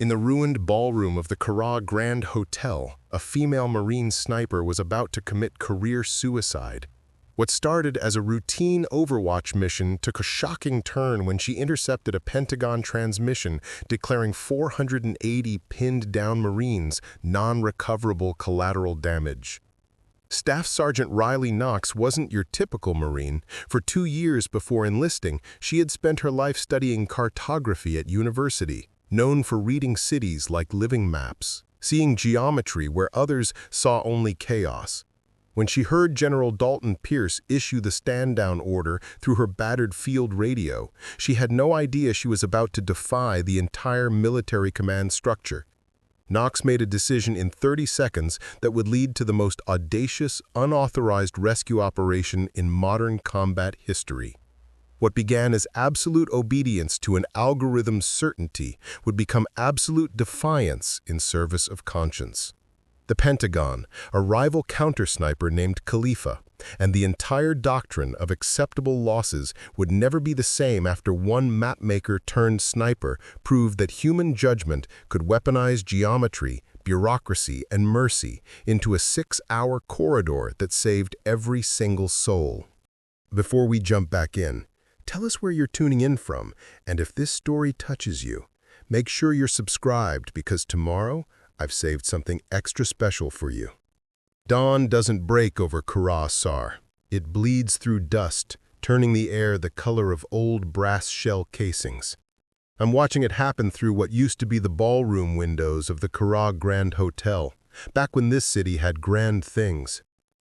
In the ruined ballroom of the Qarah Grand Hotel, a female Marine sniper was about to commit career suicide. What started as a routine overwatch mission took a shocking turn when she intercepted a Pentagon transmission declaring 480 pinned-down Marines non-recoverable collateral damage. Staff Sergeant Riley Knox wasn't your typical Marine. For 2 years before enlisting, she had spent her life studying cartography at university, known for reading cities like living maps, seeing geometry where others saw only chaos. When she heard General Dalton Pierce issue the stand-down order through her battered field radio, she had no idea she was about to defy the entire military command structure. Knox made a decision in 30 seconds that would lead to the most audacious, unauthorized rescue operation in modern combat history. What began as absolute obedience to an algorithm's certainty would become absolute defiance in service of conscience. The Pentagon, a rival counter-sniper named Khalifa, and the entire doctrine of acceptable losses would never be the same after one mapmaker-turned-sniper proved that human judgment could weaponize geometry, bureaucracy, and mercy into a 6-hour corridor that saved every single soul. Before we jump back in, tell us where you're tuning in from, and if this story touches you, make sure you're subscribed because tomorrow I've saved something extra special for you. Dawn doesn't break over Qarah Sar. It bleeds through dust, turning the air the color of old brass shell casings. I'm watching it happen through what used to be the ballroom windows of the Qarah Grand Hotel, back when this city had grand things.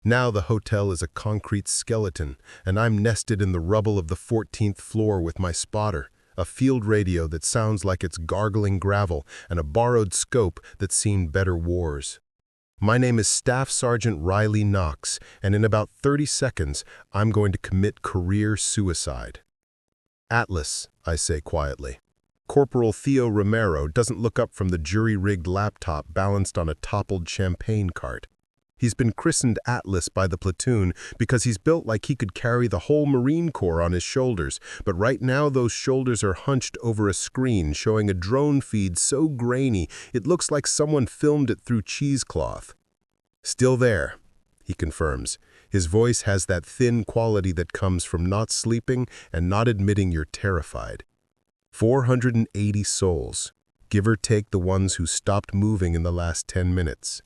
Now the hotel is a concrete skeleton, and I'm nested in the rubble of the 14th floor with my spotter, a field radio that sounds like it's gargling gravel, and a borrowed scope that's seen better wars. My name is Staff Sergeant Riley Knox, and in about 30 seconds, I'm going to commit career suicide. Atlas, I say quietly. Corporal Theo Romero doesn't look up from the jury-rigged laptop balanced on a toppled champagne cart. He's been christened Atlas by the platoon because he's built like he could carry the whole Marine Corps on his shoulders, but right now those shoulders are hunched over a screen showing a drone feed so grainy it looks like someone filmed it through cheesecloth. Still there, he confirms. His voice has that thin quality that comes from not sleeping and not admitting you're terrified. 480 souls, give or take the ones who stopped moving in the last 10 minutes.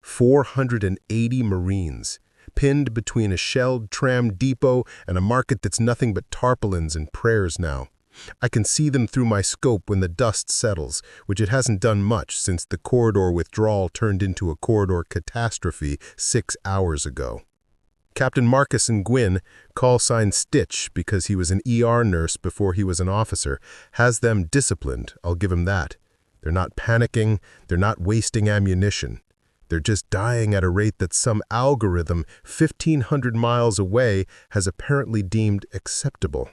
480 Marines, pinned between a shelled tram depot and a market that's nothing but tarpaulins and prayers now. I can see them through my scope when the dust settles, which it hasn't done much since the corridor withdrawal turned into a corridor catastrophe 6 hours ago. Captain Marcus and Gwyn, call sign Stitch because he was an ER nurse before he was an officer, has them disciplined, I'll give him that. They're not panicking, they're not wasting ammunition. They're just dying at a rate that some algorithm 1,500 miles away has apparently deemed acceptable.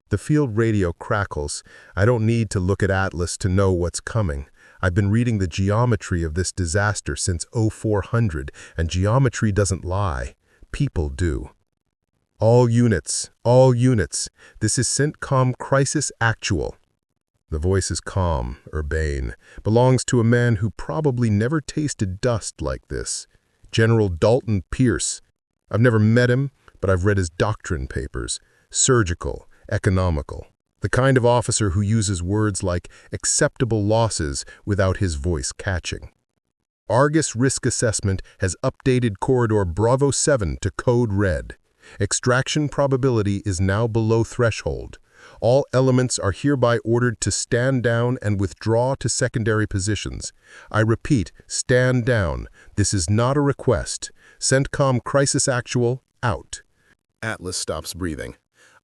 The field radio crackles. I don't need to look at Atlas to know what's coming. I've been reading the geometry of this disaster since 0400, and geometry doesn't lie. People do. All units, this is CENTCOM Crisis Actual. The voice is calm, urbane, belongs to a man who probably never tasted dust like this. General Dalton Pierce. I've never met him, but I've read his doctrine papers. Surgical, economical. The kind of officer who uses words like acceptable losses without his voice catching. Argus Risk Assessment has updated Corridor Bravo 7 to Code Red. Extraction probability is now below threshold. All elements are hereby ordered to stand down and withdraw to secondary positions. I repeat, stand down. This is not a request. CENTCOM Crisis Actual, out. Atlas stops breathing.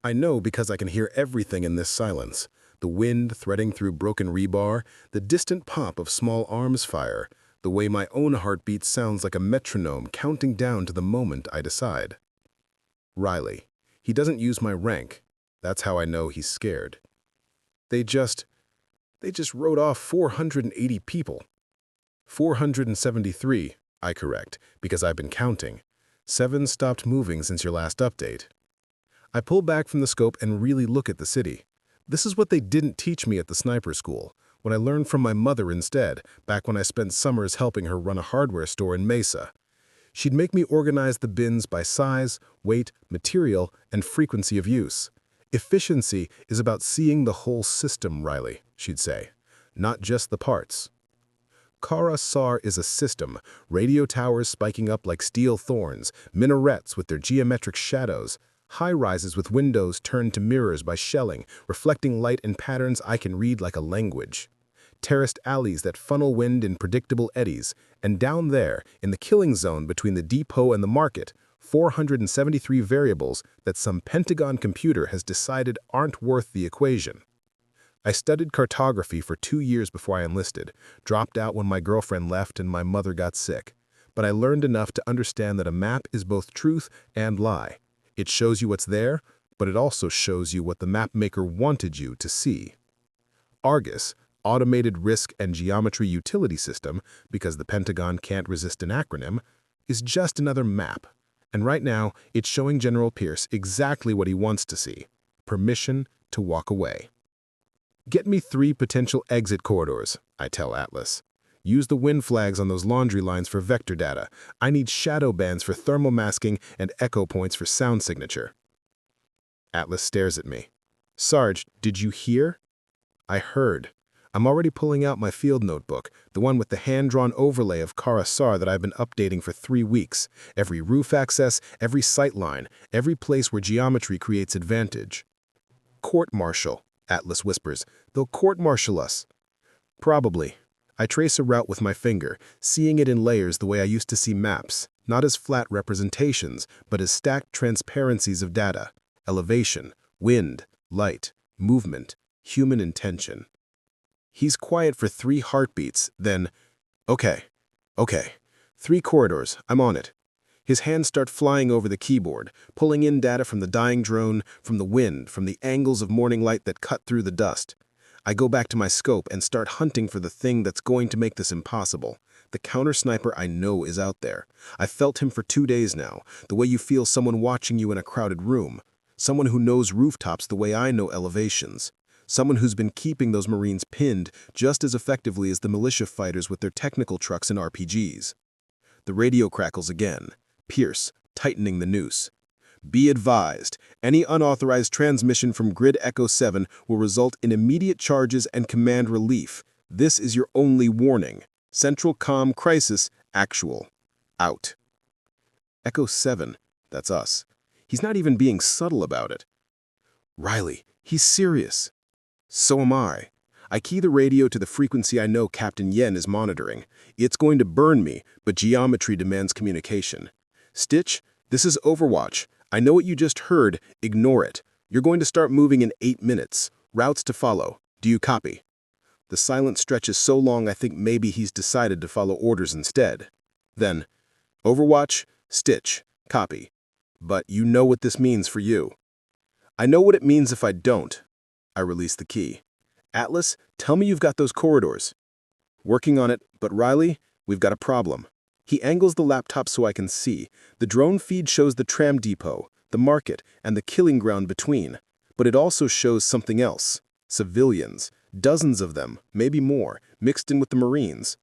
I know because I can hear everything in this silence. The wind threading through broken rebar, the distant pop of small arms fire, the way my own heartbeat sounds like a metronome counting down to the moment I decide. Riley. He doesn't use my rank. That's how I know he's scared. They just wrote off 480 people. 473, I correct, because I've been counting. 7 stopped moving since your last update. I pull back from the scope and really look at the city. This is what they didn't teach me at the sniper school. What I learned from my mother instead, back when I spent summers helping her run a hardware store in Mesa. She'd make me organize the bins by size, weight, material, and frequency of use. Efficiency is about seeing the whole system, Riley, she'd say, not just the parts. Qarah is a system, radio towers spiking up like steel thorns, minarets with their geometric shadows, high-rises with windows turned to mirrors by shelling, reflecting light in patterns I can read like a language. Terraced alleys that funnel wind in predictable eddies, and down there, in the killing zone between the depot and the market, 473 variables that some Pentagon computer has decided aren't worth the equation. I studied cartography for 2 years before I enlisted, dropped out when my girlfriend left and my mother got sick. But I learned enough to understand that a map is both truth and lie. It shows you what's there, but it also shows you what the map maker wanted you to see. Argus, Automated Risk and Geometry Utility System, because the Pentagon can't resist an acronym, is just another map. And right now, it's showing General Pierce exactly what he wants to see: permission to walk away. Get me 3 potential exit corridors, I tell Atlas. Use the wind flags on those laundry lines for vector data. I need shadow bands for thermal masking and echo points for sound signature. Atlas stares at me. Sarge, did you hear? I heard. I'm already pulling out my field notebook, the one with the hand-drawn overlay of Qarah that I've been updating for 3 weeks. Every roof access, every sight line, every place where geometry creates advantage. Court-martial, Atlas whispers. They'll court-martial us. Probably. I trace a route with my finger, seeing it in layers the way I used to see maps, not as flat representations, but as stacked transparencies of data. Elevation, wind, light, movement, human intention. He's quiet for 3 heartbeats, then, okay. 3 corridors, I'm on it. His hands start flying over the keyboard, pulling in data from the dying drone, from the wind, from the angles of morning light that cut through the dust. I go back to my scope and start hunting for the thing that's going to make this impossible. The counter-sniper I know is out there. I've felt him for 2 days now, the way you feel someone watching you in a crowded room. Someone who knows rooftops the way I know elevations. Someone who's been keeping those Marines pinned just as effectively as the militia fighters with their technical trucks and RPGs. The radio crackles again. Pierce, tightening the noose. Be advised, any unauthorized transmission from Grid Echo 7 will result in immediate charges and command relief. This is your only warning. Central Comm Crisis, actual. Out. Echo 7, that's us. He's not even being subtle about it. Riley, he's serious. So am I. I key the radio to the frequency I know Captain Yen is monitoring. It's going to burn me, but geometry demands communication. Stitch, this is Overwatch. I know what you just heard. Ignore it. You're going to start moving in 8 minutes. Routes to follow. Do you copy? The silence stretches so long I think maybe he's decided to follow orders instead. Then, Overwatch, Stitch, copy. But you know what this means for you. I know what it means if I don't. I release the key. Atlas, tell me you've got those corridors. Working on it, but Riley, we've got a problem. He angles the laptop so I can see. The drone feed shows the tram depot, the market, and the killing ground between. But it also shows something else. Civilians. Dozens of them, maybe more, mixed in with the Marines.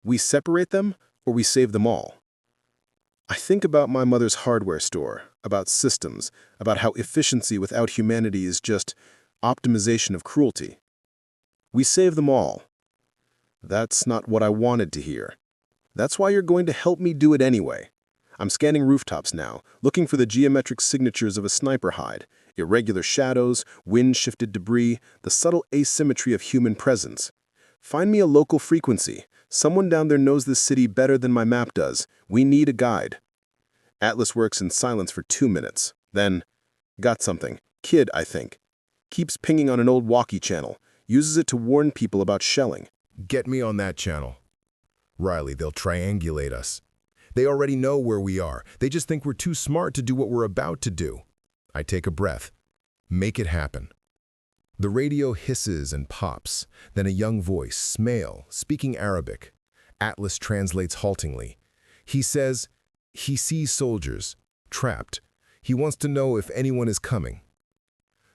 We separate them, or we save them all. I think about my mother's hardware store, about systems, about how efficiency without humanity is just optimization of cruelty. We save them all. That's not what I wanted to hear. That's why you're going to help me do it anyway. I'm scanning rooftops now, looking for the geometric signatures of a sniper hide, irregular shadows, wind-shifted debris, the subtle asymmetry of human presence. Find me a local frequency. Someone down there knows this city better than my map does. We need a guide. Atlas works in silence for 2 minutes. Then, got something. Kid, I think. Keeps pinging on an old walkie channel. Uses it to warn people about shelling. Get me on that channel. Riley, they'll triangulate us. They already know where we are. They just think we're too smart to do what we're about to do. I take a breath. Make it happen. The radio hisses and pops. Then a young voice, male, speaking Arabic. Atlas translates haltingly. He says, he sees soldiers, trapped. He wants to know if anyone is coming.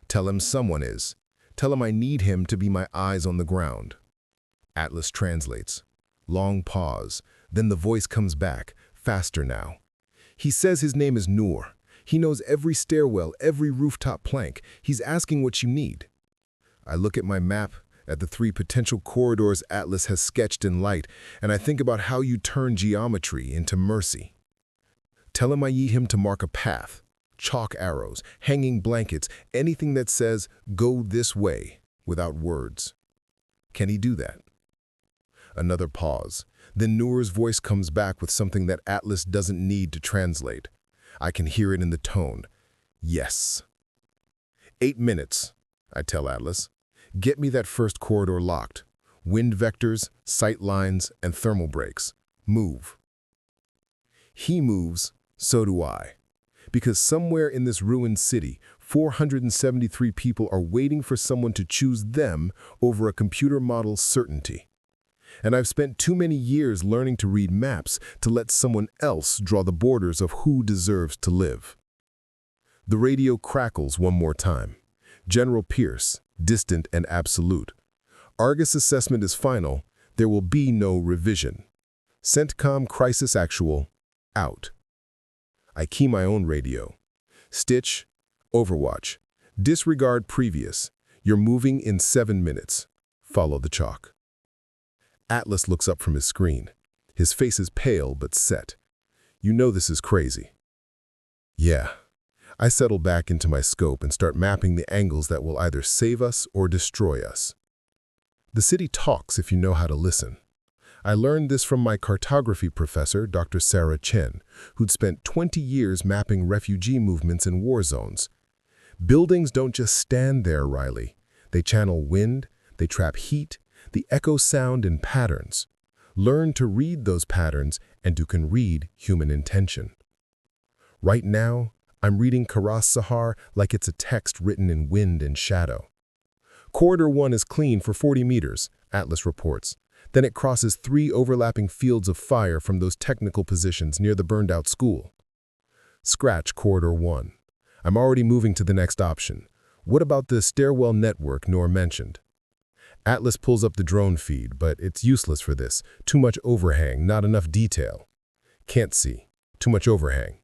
Tell him someone is. Tell him I need him to be my eyes on the ground. Atlas translates. Long pause. Then the voice comes back, faster now. He says his name is Noor. He knows every stairwell, every rooftop plank. He's asking what you need. I look at my map, at the 3 potential corridors Atlas has sketched in light, and I think about how you turn geometry into mercy. Tell him I need him to mark a path, chalk arrows, hanging blankets, anything that says, go this way, without words. Can he do that? Another pause. Then Noor's voice comes back with something that Atlas doesn't need to translate. I can hear it in the tone. Yes. 8 minutes, I tell Atlas. Get me that first corridor locked. Wind vectors, sight lines, and thermal brakes. Move. He moves, so do I. Because somewhere in this ruined city, 473 people are waiting for someone to choose them over a computer model's certainty. And I've spent too many years learning to read maps to let someone else draw the borders of who deserves to live. The radio crackles one more time. General Pierce, distant and absolute. Argus assessment is final. There will be no revision. CENTCOM crisis actual, out. I key my own radio. Stitch, overwatch. Disregard previous. You're moving in 7 minutes. Follow the chalk. Atlas looks up from his screen. His face is pale but set. You know this is crazy. Yeah. I settle back into my scope and start mapping the angles that will either save us or destroy us. The city talks if you know how to listen. I learned this from my cartography professor, Dr. Sarah Chen, who'd spent 20 years mapping refugee movements in war zones. Buildings don't just stand there, Riley. They channel wind, they trap heat, the echo sound in patterns. Learn to read those patterns and you can read human intention. Right now, I'm reading Qarah like it's a text written in wind and shadow. Corridor 1 is clean for 40 meters, Atlas reports. Then it crosses 3 overlapping fields of fire from those technical positions near the burned-out school. Scratch Corridor 1. I'm already moving to the next option. What about the stairwell network Noor mentioned? Atlas pulls up the drone feed, but it's useless for this. Too much overhang, not enough detail. Can't see. Too much overhang.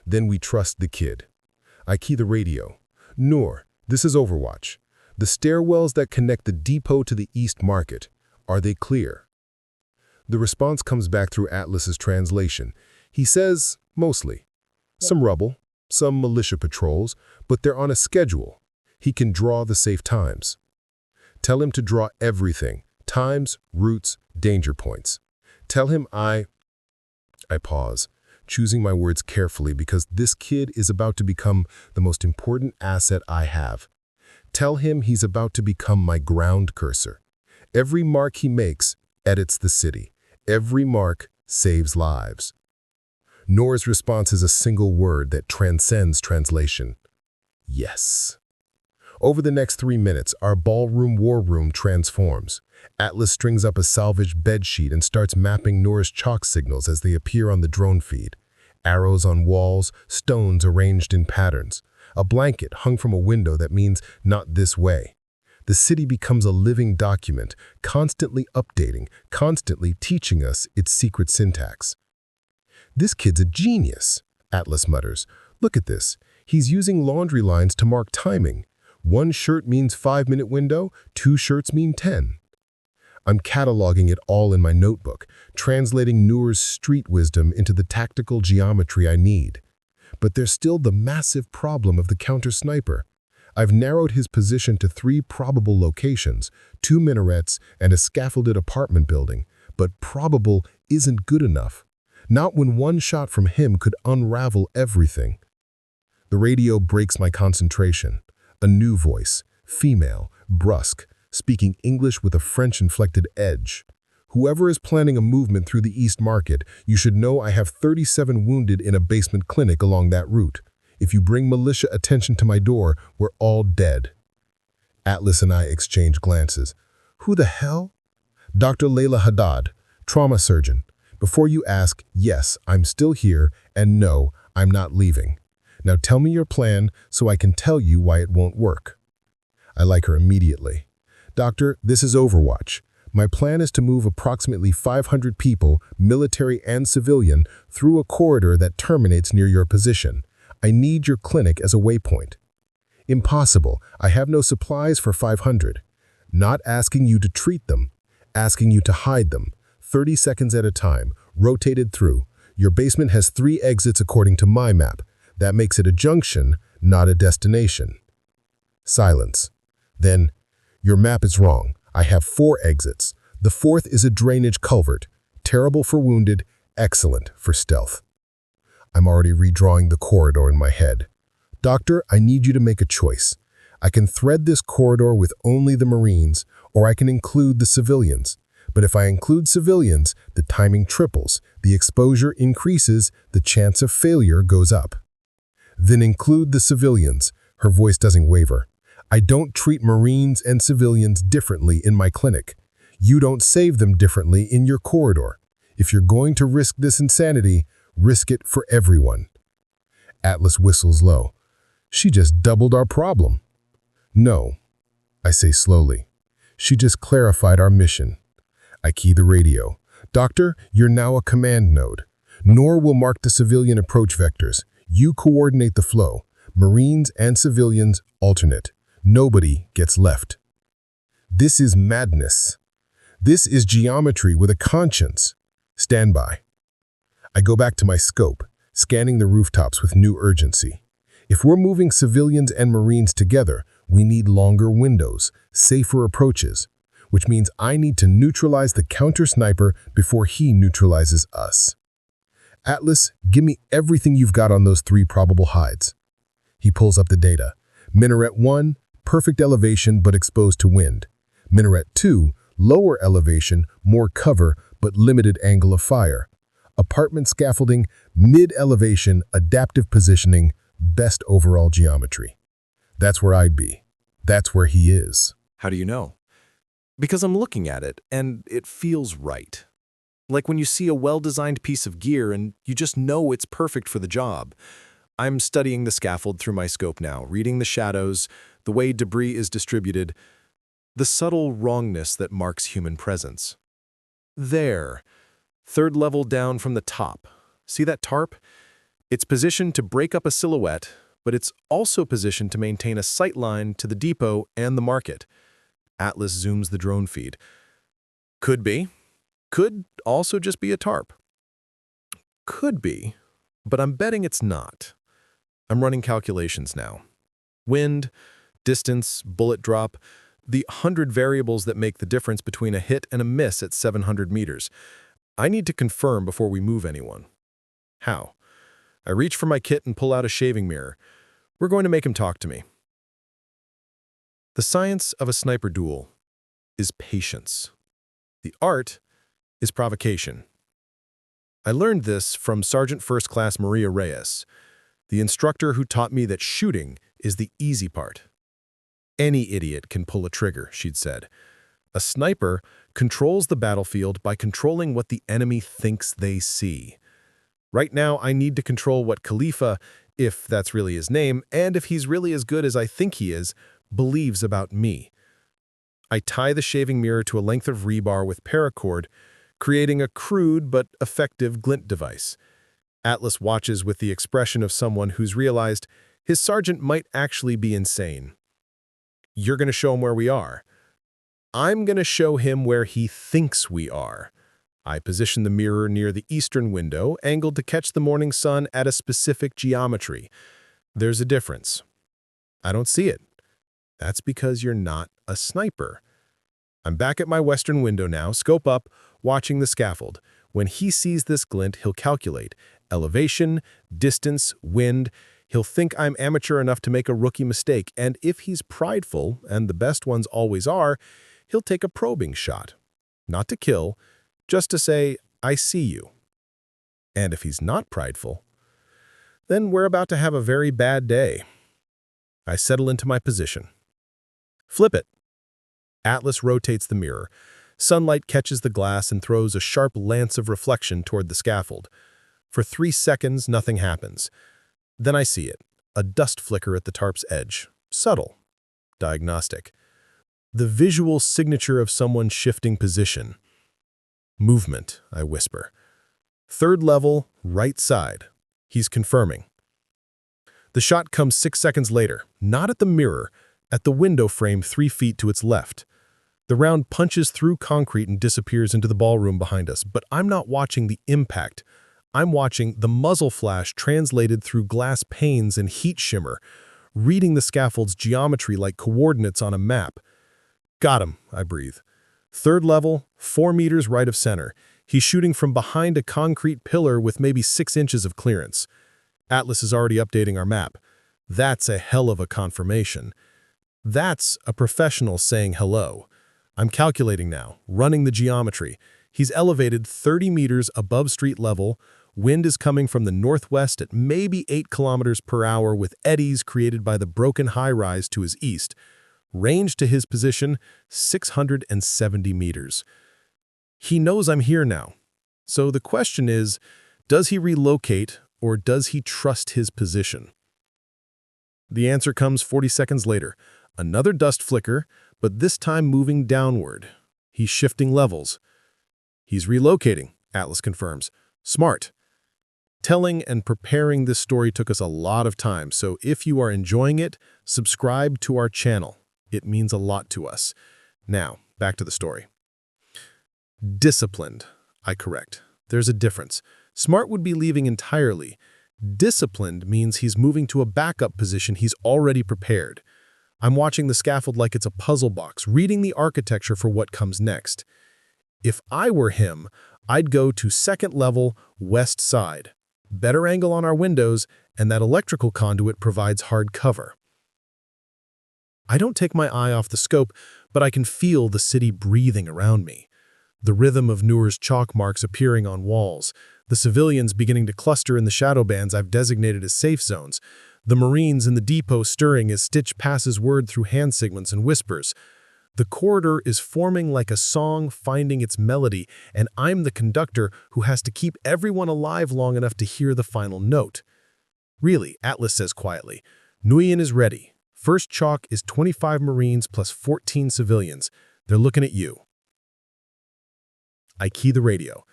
Then we trust the kid. I key the radio. Noor, this is Overwatch. The stairwells that connect the depot to the East Market, are they clear? The response comes back through Atlas's translation. He says, mostly. Some rubble, some militia patrols, but they're on a schedule. He can draw the safe times. Tell him to draw everything, times, routes, danger points. Tell him I pause, choosing my words carefully because this kid is about to become the most important asset I have. Tell him he's about to become my ground cursor. Every mark he makes edits the city. Every mark saves lives. Noor's response is a single word that transcends translation. Yes. Over the next 3 minutes, our ballroom war room transforms. Atlas strings up a salvaged bedsheet and starts mapping Noor's chalk signals as they appear on the drone feed. Arrows on walls, stones arranged in patterns. A blanket hung from a window that means not this way. The city becomes a living document, constantly updating, constantly teaching us its secret syntax. This kid's a genius, Atlas mutters. Look at this. He's using laundry lines to mark timing. 1 shirt means 5-minute window, 2 shirts mean 10. I'm cataloging it all in my notebook, translating Noor's street wisdom into the tactical geometry I need. But there's still the massive problem of the counter-sniper. I've narrowed his position to 3 probable locations, 2 minarets and a scaffolded apartment building, but probable isn't good enough. Not when 1 shot from him could unravel everything. The radio breaks my concentration. A new voice, female, brusque, speaking English with a French-inflected edge. Whoever is planning a movement through the East Market, you should know I have 37 wounded in a basement clinic along that route. If you bring militia attention to my door, we're all dead. Atlas and I exchange glances. Who the hell? Dr. Layla Haddad, trauma surgeon. Before you ask, yes, I'm still here, and no, I'm not leaving. Now tell me your plan so I can tell you why it won't work. I like her immediately. Doctor, this is Overwatch. My plan is to move approximately 500 people, military and civilian, through a corridor that terminates near your position. I need your clinic as a waypoint. Impossible. I have no supplies for 500. Not asking you to treat them, asking you to hide them. 30 seconds at a time, rotated through. Your basement has 3 exits according to my map. That makes it a junction, not a destination. Silence. Then, your map is wrong. I have 4 exits. The 4th is a drainage culvert. Terrible for wounded, excellent for stealth. I'm already redrawing the corridor in my head. Doctor, I need you to make a choice. I can thread this corridor with only the Marines, or I can include the civilians. But if I include civilians, the timing triples, the exposure increases, the chance of failure goes up. Then include the civilians. Her voice doesn't waver. I don't treat Marines and civilians differently in my clinic. You don't save them differently in your corridor. If you're going to risk this insanity, risk it for everyone. Atlas whistles low. She just doubled our problem. No, I say slowly. She just clarified our mission. I key the radio. Doctor, you're now a command node. Nor will mark the civilian approach vectors. You coordinate the flow. Marines and civilians alternate. Nobody gets left. This is madness. This is geometry with a conscience. Stand by. I go back to my scope, scanning the rooftops with new urgency. If we're moving civilians and Marines together, we need longer windows, safer approaches, which means I need to neutralize the counter-sniper before he neutralizes us. Atlas, give me everything you've got on those 3 probable hides. He pulls up the data. Minaret 1, perfect elevation but exposed to wind. Minaret 2, lower elevation, more cover but limited angle of fire. Apartment scaffolding, mid-elevation, adaptive positioning, best overall geometry. That's where I'd be. That's where he is. How do you know? Because I'm looking at it, and it feels right. Like when you see a well-designed piece of gear and you just know it's perfect for the job. I'm studying the scaffold through my scope now, reading the shadows, the way debris is distributed, the subtle wrongness that marks human presence. There, 3rd level down from the top. See that tarp? It's positioned to break up a silhouette, but it's also positioned to maintain a sight line to the depot and the market. Atlas zooms the drone feed. Could be. Could also just be a tarp. Could be, but I'm betting it's not. I'm running calculations now. Wind, distance, bullet drop, the 100 variables that make the difference between a hit and a miss at 700 meters. I need to confirm before we move anyone. How? I reach for my kit and pull out a shaving mirror. We're going to make him talk to me. The science of a sniper duel is patience. The art is provocation. I learned this from Sergeant First Class Maria Reyes, the instructor who taught me that shooting is the easy part. Any idiot can pull a trigger, she'd said. A sniper controls the battlefield by controlling what the enemy thinks they see. Right now, I need to control what Khalifa, if that's really his name, and if he's really as good as I think he is, believes about me. I tie the shaving mirror to a length of rebar with paracord, creating a crude but effective glint device. Atlas watches with the expression of someone who's realized his sergeant might actually be insane. You're going to show him where we are. I'm going to show him where he thinks we are. I position the mirror near the eastern window, angled to catch the morning sun at a specific geometry. There's a difference. I don't see it. That's because you're not a sniper. I'm back at my western window now, scope up, watching the scaffold. When he sees this glint, he'll calculate elevation, distance, wind. He'll think I'm amateur enough to make a rookie mistake, and if he's prideful, and the best ones always are, he'll take a probing shot. Not to kill, just to say, I see you. And if he's not prideful, then we're about to have a very bad day. I settle into my position. Flip it. Atlas rotates the mirror. Sunlight catches the glass and throws a sharp lance of reflection toward the scaffold. For 3 seconds, nothing happens. Then I see it, a dust flicker at the tarp's edge. Subtle. Diagnostic. The visual signature of someone shifting position. Movement, I whisper. Third level, right side. He's confirming. The shot comes 6 seconds later, not at the mirror, at the window frame 3 feet to its left. The round punches through concrete and disappears into the ballroom behind us, but I'm not watching the impact. I'm watching the muzzle flash translated through glass panes and heat shimmer, reading the scaffold's geometry like coordinates on a map. Got him, I breathe. Third level, 4 meters right of center. He's shooting from behind a concrete pillar with maybe 6 inches of clearance. Atlas is already updating our map. That's a hell of a confirmation. That's a professional saying hello. I'm calculating now, running the geometry. He's elevated 30 meters above street level. Wind is coming from the northwest at maybe 8 kilometers per hour with eddies created by the broken high-rise to his east. Range to his position, 670 meters. He knows I'm here now. So the question is, does he relocate or does he trust his position? The answer comes 40 seconds later. Another dust flicker, but this time moving downward. He's shifting levels. He's relocating, Atlas confirms. Smart. Telling and preparing this story took us a lot of time, so if you are enjoying it, subscribe to our channel. It means a lot to us. Now, back to the story. Disciplined, I correct. There's a difference. Smart would be leaving entirely. Disciplined means he's moving to a backup position he's already prepared. I'm watching the scaffold like it's a puzzle box, reading the architecture for what comes next. If I were him, I'd go to second level, west side. Better angle on our windows, and that electrical conduit provides hard cover. I don't take my eye off the scope, but I can feel the city breathing around me. The rhythm of Noor's chalk marks appearing on walls, the civilians beginning to cluster in the shadow bands I've designated as safe zones, the Marines in the depot stirring as Stitch passes word through hand signals and whispers. The corridor is forming like a song finding its melody, and I'm the conductor who has to keep everyone alive long enough to hear the final note. Really, Atlas says quietly, Nguyen is ready. First chalk is 25 Marines plus 14 civilians. They're looking at you. I key the radio.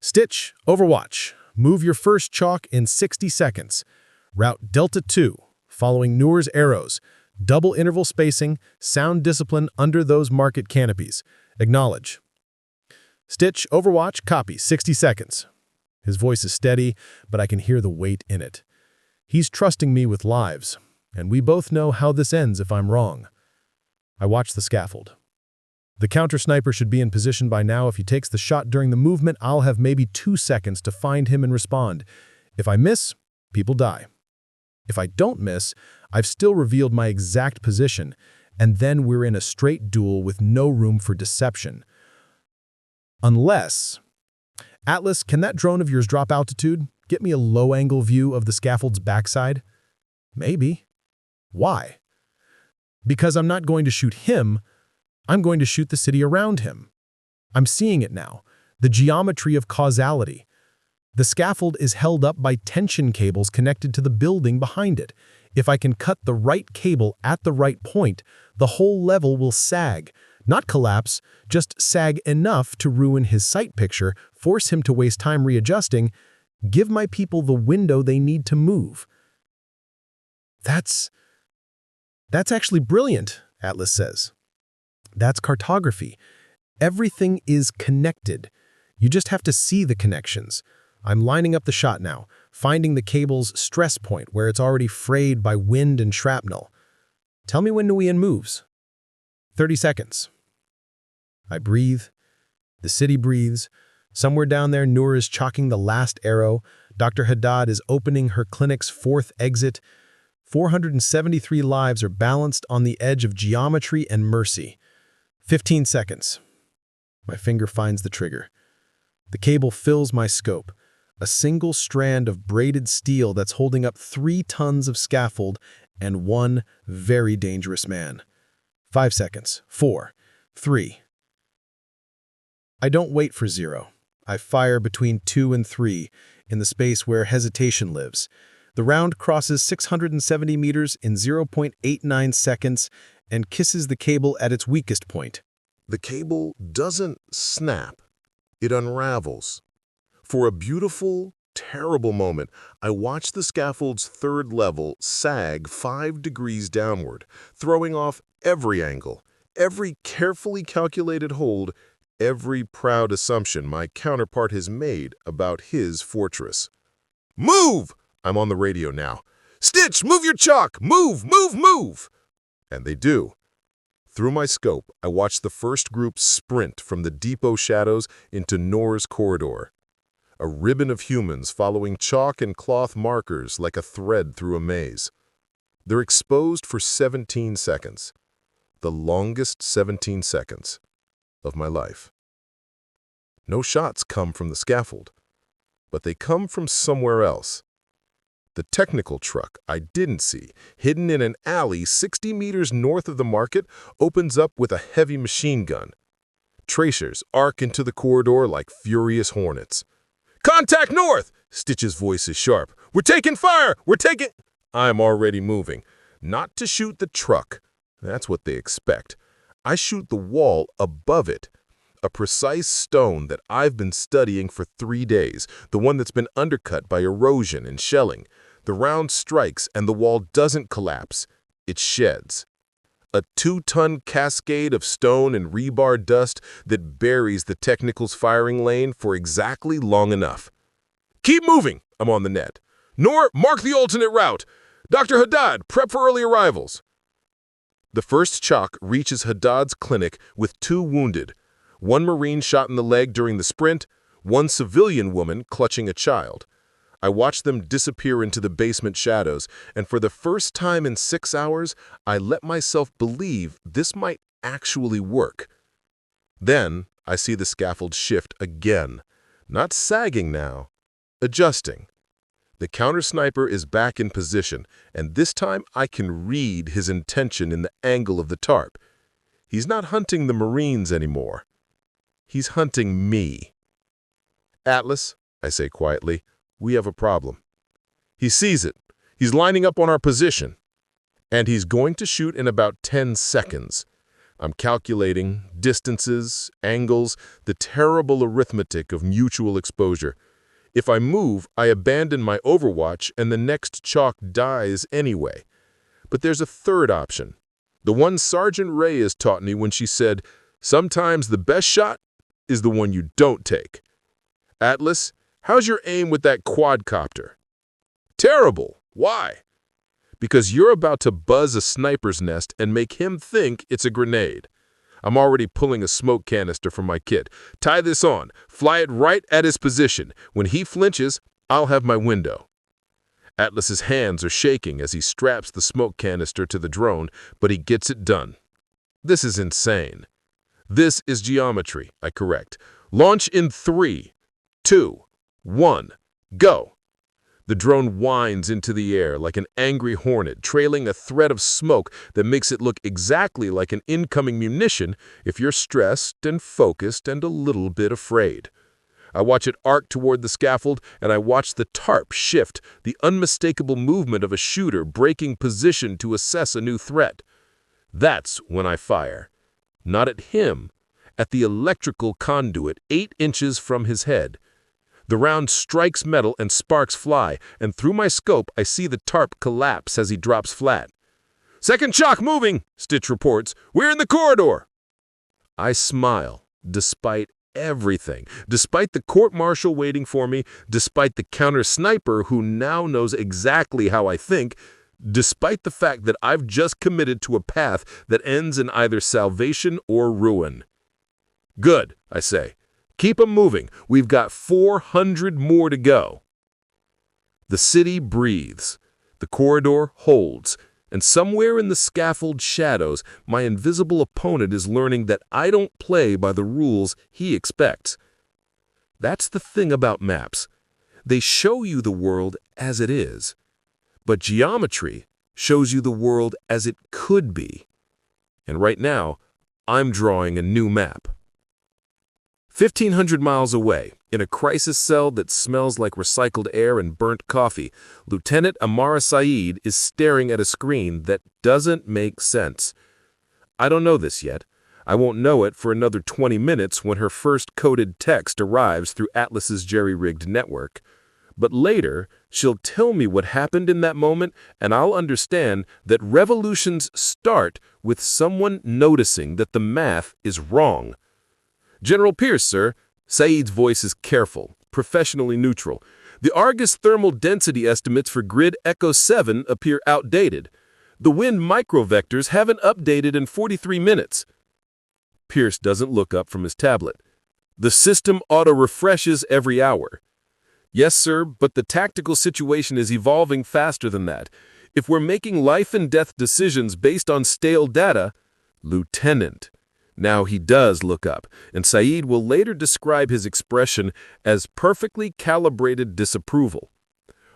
Stitch, overwatch. Move your first chalk in 60 seconds. Route Delta 2, following Noor's arrows. Double interval spacing, sound discipline under those market canopies. Acknowledge. Stitch, overwatch, copy, 60 seconds. His voice is steady, but I can hear the weight in it. He's trusting me with lives, and we both know how this ends if I'm wrong. I watch the scaffold. The counter-sniper should be in position by now. If he takes the shot during the movement, I'll have maybe 2 seconds to find him and respond. If I miss, people die. If I don't miss, I've still revealed my exact position, and then we're in a straight duel with no room for deception. Unless... Atlas, can that drone of yours drop altitude? Get me a low-angle view of the scaffold's backside? Maybe. Why? Because I'm not going to shoot him, I'm going to shoot the city around him. I'm seeing it now, the geometry of causality. The scaffold is held up by tension cables connected to the building behind it. If I can cut the right cable at the right point, the whole level will sag. Not collapse, just sag enough to ruin his sight picture, force him to waste time readjusting, give my people the window they need to move. That's actually brilliant, Atlas says. That's cartography. Everything is connected. You just have to see the connections. I'm lining up the shot now, finding the cable's stress point where it's already frayed by wind and shrapnel. Tell me when Nguyen moves. 30 seconds. I breathe. The city breathes. Somewhere down there, Noor is chalking the last arrow. Dr. Haddad is opening her clinic's 4th exit. 473 lives are balanced on the edge of geometry and mercy. 15 seconds. My finger finds the trigger. The cable fills my scope. A single strand of braided steel that's holding up 3 tons of scaffold and one very dangerous man. 5 seconds. 4, 3. I don't wait for 0. I fire between 2 and 3 in the space where hesitation lives. The round crosses 670 meters in 0.89 seconds, and kisses the cable at its weakest point. The cable doesn't snap. It unravels. For a beautiful, terrible moment, I watch the scaffold's third level sag 5 degrees downward, throwing off every angle, every carefully calculated hold, every proud assumption my counterpart has made about his fortress. "Move!" I'm on the radio now. "Stitch, move your chalk! Move, move, move!" And they do. Through my scope, I watch the first group sprint from the depot shadows into Noor's corridor. A ribbon of humans following chalk and cloth markers like a thread through a maze. They're exposed for 17 seconds. The longest 17 seconds of my life. No shots come from the scaffold, but they come from somewhere else. The technical truck I didn't see, hidden in an alley 60 meters north of the market, opens up with a heavy machine gun. Tracers arc into the corridor like furious hornets. "Contact north!" Stitch's voice is sharp. "We're taking fire! We're taking—" I'm already moving. Not to shoot the truck. That's what they expect. I shoot the wall above it. A precise stone that I've been studying for 3 days, the one that's been undercut by erosion and shelling. The round strikes and the wall doesn't collapse. It sheds. A 2-ton cascade of stone and rebar dust that buries the technical's firing lane for exactly long enough. "Keep moving!" I'm on the net. "Noor, mark the alternate route! Dr. Haddad, prep for early arrivals!" The first chalk reaches Haddad's clinic with 2 wounded. 1 Marine shot in the leg during the sprint, 1 civilian woman clutching a child. I watched them disappear into the basement shadows, and for the first time in 6 hours, I let myself believe this might actually work. Then I see the scaffold shift again, not sagging now, adjusting. The counter-sniper is back in position, and this time I can read his intention in the angle of the tarp. He's not hunting the Marines anymore. He's hunting me. "Atlas," I say quietly, "we have a problem." He sees it. He's lining up on our position. And he's going to shoot in about 10 seconds. I'm calculating distances, angles, the terrible arithmetic of mutual exposure. If I move, I abandon my overwatch and the next chalk dies anyway. But there's a third option. The one Sergeant Ray has taught me when she said, "Sometimes the best shot is the one you don't take." "Atlas, how's your aim with that quadcopter?" "Terrible. Why?" "Because you're about to buzz a sniper's nest and make him think it's a grenade. I'm already pulling a smoke canister from my kit. Tie this on. Fly it right at his position. When he flinches, I'll have my window." Atlas's hands are shaking as he straps the smoke canister to the drone, but he gets it done. This is insane. "This is geometry," I correct. "Launch in 3, 2, 1, go." The drone winds into the air like an angry hornet, trailing a thread of smoke that makes it look exactly like an incoming munition if you're stressed and focused and a little bit afraid. I watch it arc toward the scaffold, and I watch the tarp shift, the unmistakable movement of a shooter breaking position to assess a new threat. That's when I fire. Not at him, at the electrical conduit 8 inches from his head. The round strikes metal and sparks fly, and through my scope I see the tarp collapse as he drops flat. "Second chalk moving," Stitch reports. "We're in the corridor." I smile, despite everything, despite the court-martial waiting for me, despite the counter-sniper who now knows exactly how I think, despite the fact that I've just committed to a path that ends in either salvation or ruin. "Good," I say. "Keep 'em moving. We've got 400 more to go." The city breathes. The corridor holds. And somewhere in the scaffold shadows, my invisible opponent is learning that I don't play by the rules he expects. That's the thing about maps. They show you the world as it is. But geometry shows you the world as it could be. And right now, I'm drawing a new map. 1,500 miles away, in a crisis cell that smells like recycled air and burnt coffee, Lieutenant Amara Saeed is staring at a screen that doesn't make sense. I don't know this yet. I won't know it for another 20 minutes when her first coded text arrives through Atlas's jerry-rigged network. But later, she'll tell me what happened in that moment, and I'll understand that revolutions start with someone noticing that the math is wrong. General Pierce, sir. Saeed's voice is careful, professionally neutral. The Argus thermal density estimates for grid Echo 7 appear outdated. The wind microvectors haven't updated in 43 minutes. Pierce doesn't look up from his tablet. The system auto-refreshes every hour. Yes, sir, but the tactical situation is evolving faster than that. If we're making life and death decisions based on stale data, Lieutenant. Now he does look up, and Saeed will later describe his expression as perfectly calibrated disapproval.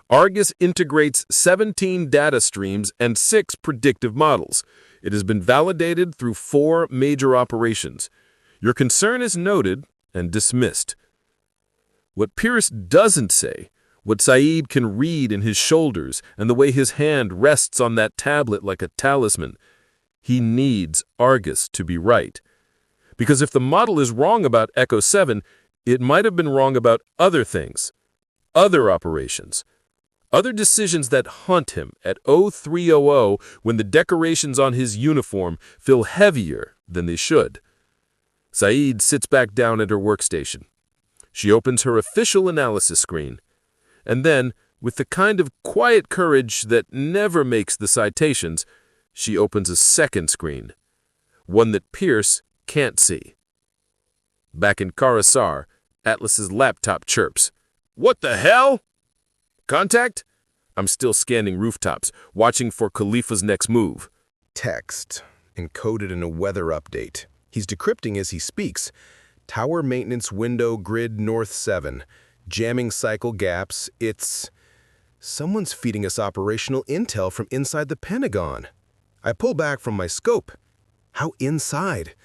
Argus integrates 17 data streams and 6 predictive models. It has been validated through 4 major operations. Your concern is noted and dismissed. What Pierce doesn't say, what Saeed can read in his shoulders and the way his hand rests on that tablet like a talisman, he needs Argus to be right. Because if the model is wrong about Echo 7, it might have been wrong about other things, other operations, other decisions that haunt him at 0300 when the decorations on his uniform feel heavier than they should. Saeed sits back down at her workstation. She opens her official analysis screen, and then, with the kind of quiet courage that never makes the citations, she opens a second screen, one that Pierce can't see. Back in Qarah, Atlas's laptop chirps. What the hell? Contact? I'm still scanning rooftops, watching for Khalifa's next move. Text, encoded in a weather update. He's decrypting as he speaks. Tower maintenance window grid north 7. Jamming cycle gaps. It's... Someone's feeding us operational intel from inside the Pentagon. I pull back from my scope. How inside?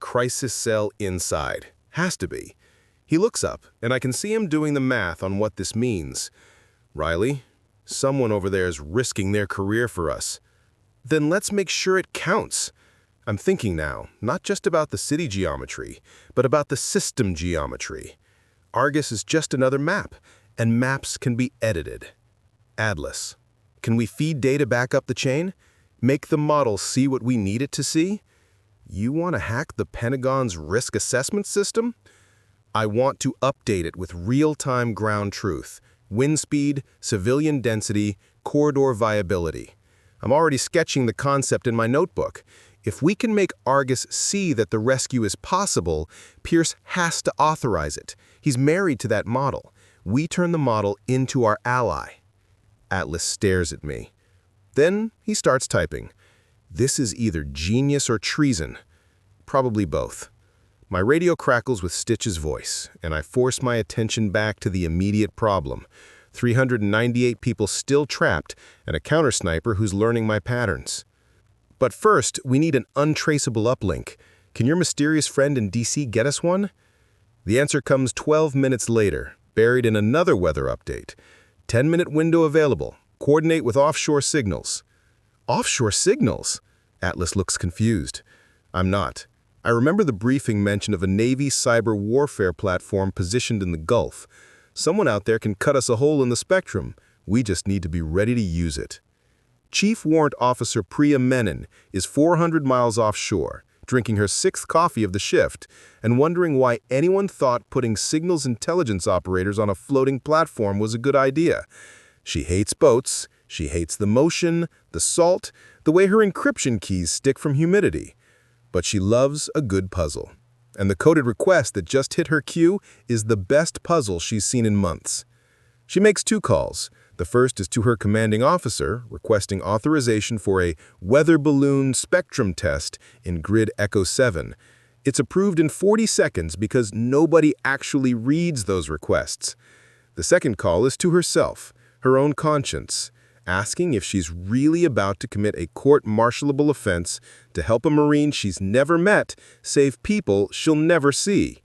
Crisis cell inside. Has to be. He looks up, and I can see him doing the math on what this means. Riley, someone over there is risking their career for us. Then let's make sure it counts. I'm thinking now, not just about the city geometry, but about the system geometry. Argus is just another map, and maps can be edited. Atlas, can we feed data back up the chain? Make the model see what we need it to see? You want to hack the Pentagon's risk assessment system? I want to update it with real-time ground truth, wind speed, civilian density, corridor viability. I'm already sketching the concept in my notebook. If we can make Argus see that the rescue is possible, Pierce has to authorize it. He's married to that model. We turn the model into our ally. Atlas stares at me. Then he starts typing. This is either genius or treason. Probably both. My radio crackles with Stitch's voice, and I force my attention back to the immediate problem. 398 people still trapped, and a counter-sniper who's learning my patterns. But first, we need an untraceable uplink. Can your mysterious friend in DC get us one? The answer comes 12 minutes later, buried in another weather update. 10-minute window available. Coordinate with offshore signals. Offshore signals? Atlas looks confused. I'm not. I remember the briefing mention of a Navy cyber warfare platform positioned in the Gulf. Someone out there can cut us a hole in the spectrum. We just need to be ready to use it. Chief Warrant Officer Priya Menon is 400 miles offshore, drinking her 6th coffee of the shift, and wondering why anyone thought putting signals intelligence operators on a floating platform was a good idea. She hates boats, she hates the motion, the salt, the way her encryption keys stick from humidity. But she loves a good puzzle. And the coded request that just hit her queue is the best puzzle she's seen in months. She makes 2 calls. The first is to her commanding officer, requesting authorization for a weather balloon spectrum test in grid Echo 7. It's approved in 40 seconds because nobody actually reads those requests. The second call is to herself, her own conscience, asking if she's really about to commit a court-martialable offense to help a Marine she's never met save people she'll never see.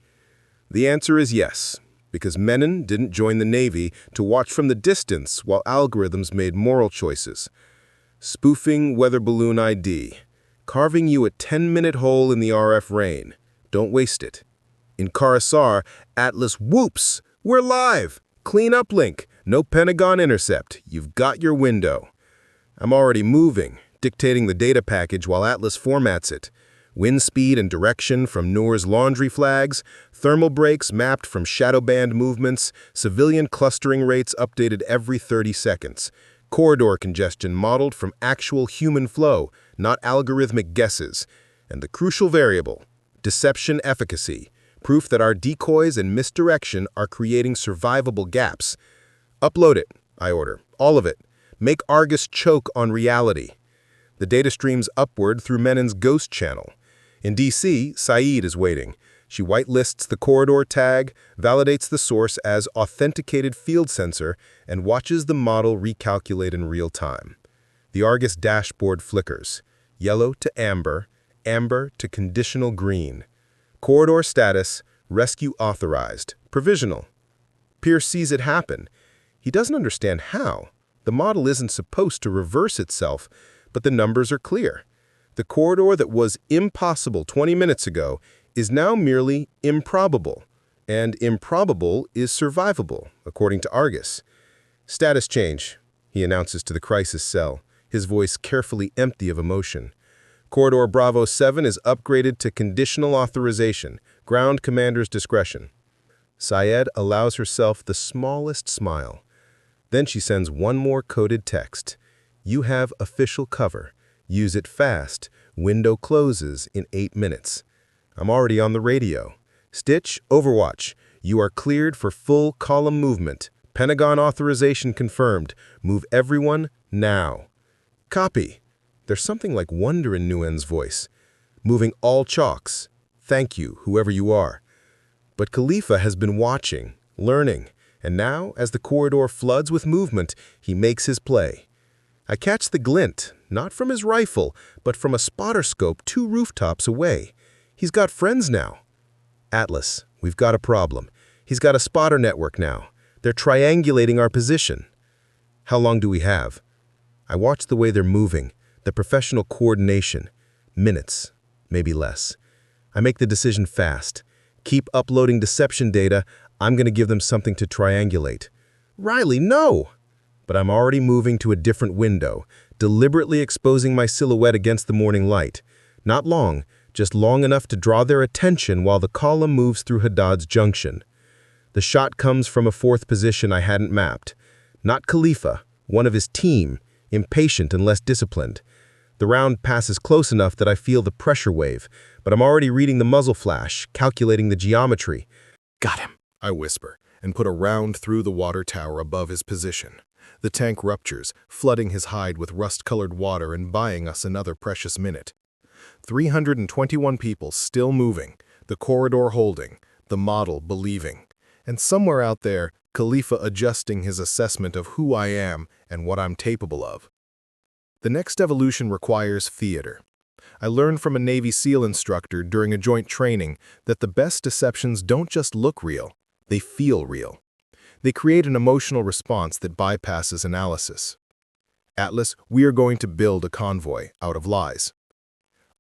The answer is yes, because Menon didn't join the Navy to watch from the distance while algorithms made moral choices. Spoofing weather balloon ID. carving you a 10-minute hole in the RF rain. Don't waste it. In Qarah, Atlas whoops! We're live! Clean uplink. No Pentagon intercept. You've got your window. I'm already moving, dictating the data package while Atlas formats it. Wind speed and direction from Noor's laundry flags, thermal breaks mapped from shadow band movements, civilian clustering rates updated every 30 seconds, corridor congestion modeled from actual human flow, not algorithmic guesses, and the crucial variable, deception efficacy, proof that our decoys and misdirection are creating survivable gaps. Upload it, I order, all of it. Make Argus choke on reality. The data streams upward through Menin's ghost channel. In DC, Saeed is waiting. She whitelists the corridor tag, validates the source as authenticated field sensor, and watches the model recalculate in real time. The Argus dashboard flickers. Yellow to amber, amber to conditional green. Corridor status, rescue authorized, provisional. Pierce sees it happen. He doesn't understand how. The model isn't supposed to reverse itself, but the numbers are clear. The corridor that was impossible 20 minutes ago is now merely improbable, and improbable is survivable, according to Argus. Status change, he announces to the crisis cell, his voice carefully empty of emotion. Corridor Bravo 7 is upgraded to conditional authorization, ground commander's discretion. Syed allows herself the smallest smile. Then she sends one more coded text. You have official cover. Use it fast. Window closes in 8 minutes. I'm already on the radio. Stitch, Overwatch. You are cleared for full column movement. Pentagon authorization confirmed. Move everyone now. Copy. There's something like wonder in Nguyen's voice. Moving all chalks. Thank you, whoever you are. But Khalifa has been watching, learning, and now, as the corridor floods with movement, he makes his play. I catch the glint, not from his rifle, but from a spotter scope 2 rooftops away. He's got friends now. Atlas, we've got a problem. He's got a spotter network now. They're triangulating our position. How long do we have? I watch the way they're moving, the professional coordination. Minutes, maybe less. I make the decision fast. Keep uploading deception data. I'm going to give them something to triangulate. Riley, no! But I'm already moving to a different window, deliberately exposing my silhouette against the morning light. Not long, just long enough to draw their attention while the column moves through Haddad's junction. The shot comes from a 4th position I hadn't mapped. Not Khalifa, one of his team, impatient and less disciplined. The round passes close enough that I feel the pressure wave, but I'm already reading the muzzle flash, calculating the geometry. Got him, I whisper, and put a round through the water tower above his position. The tank ruptures, flooding his hide with rust-colored water and buying us another precious minute. 321 people still moving, the corridor holding, the model believing. And somewhere out there, Khalifa adjusting his assessment of who I am and what I'm capable of. The next evolution requires theater. I learned from a Navy SEAL instructor during a joint training that the best deceptions don't just look real, they feel real. They create an emotional response that bypasses analysis. Atlas, we are going to build a convoy out of lies.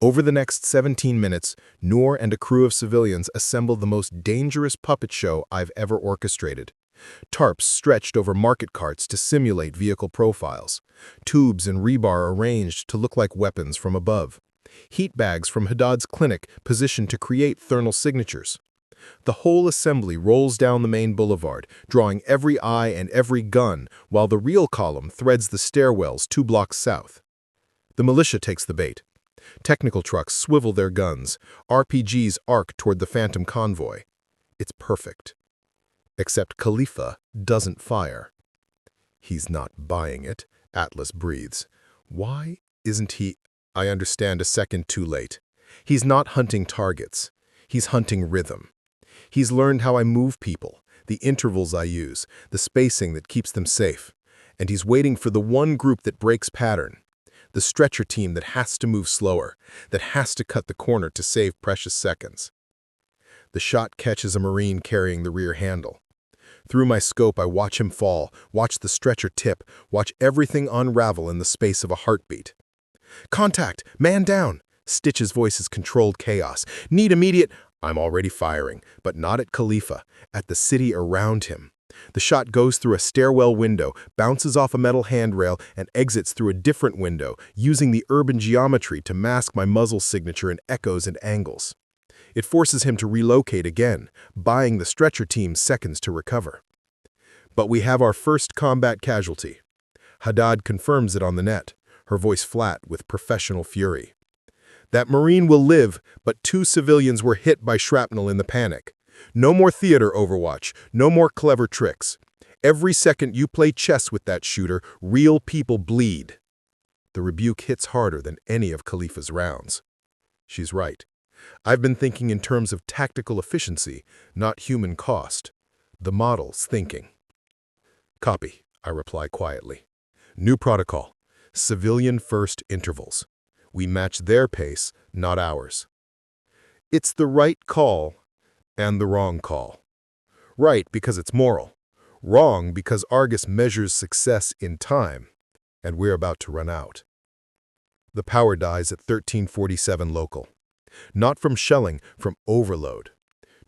Over the next 17 minutes, Noor and a crew of civilians assembled the most dangerous puppet show I've ever orchestrated. Tarps stretched over market carts to simulate vehicle profiles. Tubes and rebar arranged to look like weapons from above. Heat bags from Haddad's clinic positioned to create thermal signatures. The whole assembly rolls down the main boulevard, drawing every eye and every gun, while the real column threads the stairwells 2 blocks south. The militia takes the bait. Technical trucks swivel their guns. RPGs arc toward the phantom convoy. It's perfect. Except Khalifa doesn't fire. He's not buying it, Atlas breathes. Why isn't he? I understand a second too late. He's not hunting targets. He's hunting rhythm. He's learned how I move people, the intervals I use, the spacing that keeps them safe. And he's waiting for the one group that breaks pattern. The stretcher team that has to move slower, that has to cut the corner to save precious seconds. The shot catches a Marine carrying the rear handle. Through my scope, I watch him fall, watch the stretcher tip, watch everything unravel in the space of a heartbeat. Contact! Man down! Stitch's voice is controlled chaos. Need immediate... I'm already firing, but not at Khalifa, at the city around him. The shot goes through a stairwell window, bounces off a metal handrail, and exits through a different window, using the urban geometry to mask my muzzle signature in echoes and angles. It forces him to relocate again, buying the stretcher team seconds to recover. But we have our first combat casualty. Haddad confirms it on the net, her voice flat with professional fury. That Marine will live, but 2 civilians were hit by shrapnel in the panic. No more theater, Overwatch. No more clever tricks. Every second you play chess with that shooter, real people bleed. The rebuke hits harder than any of Khalifa's rounds. She's right. I've been thinking in terms of tactical efficiency, not human cost. The model's thinking. Copy, I reply quietly. New protocol. Civilian first intervals. We match their pace, not ours. It's the right call and the wrong call. Right because it's moral. Wrong because Argus measures success in time, and we're about to run out. The power dies at 1347 local. Not from shelling, from overload.